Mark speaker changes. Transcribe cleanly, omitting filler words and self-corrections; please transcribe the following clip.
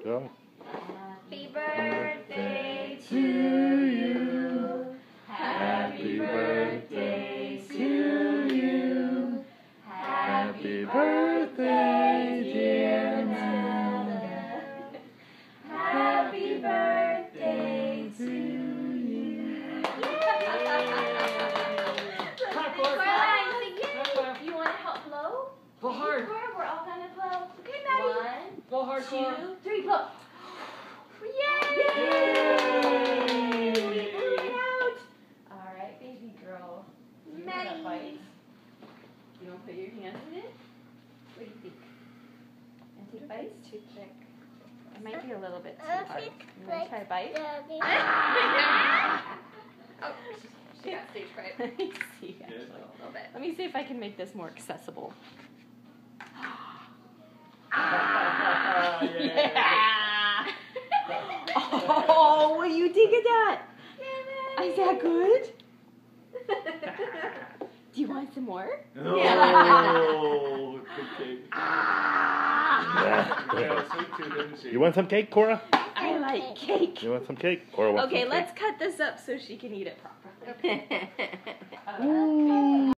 Speaker 1: Go.
Speaker 2: Happy birthday to you. Happy birthday to you.
Speaker 1: Happy birthday, dear
Speaker 2: Nana. Happy birthday to you. Coraline, you want to help blow?
Speaker 3: Blow hard.
Speaker 2: We're all gonna blow. Okay, Maddie. 1,
Speaker 3: Blow hard,
Speaker 2: 2,
Speaker 3: Cora.
Speaker 2: 3, blow. Yay!
Speaker 3: Yay!
Speaker 2: We blew it out. All right, baby girl. Maddie. You want to put your hands in it? What do you think? And take bites? Too thick. It might be a little bit too hard. You want to try a bite? Oh, she got stage fright. Let me see, actually, a little bit. Let me see if I can make this more accessible.
Speaker 3: Yeah.
Speaker 2: Oh, what do you think of that? Is that good? Do you want some more?
Speaker 3: Oh, good cake. Yeah, sweet too, didn't she?
Speaker 1: You want some cake, Cora?
Speaker 2: I like cake.
Speaker 1: You want some cake? Cora wants
Speaker 2: Okay,
Speaker 1: some cake.
Speaker 2: let's cut this up so she can eat it properly.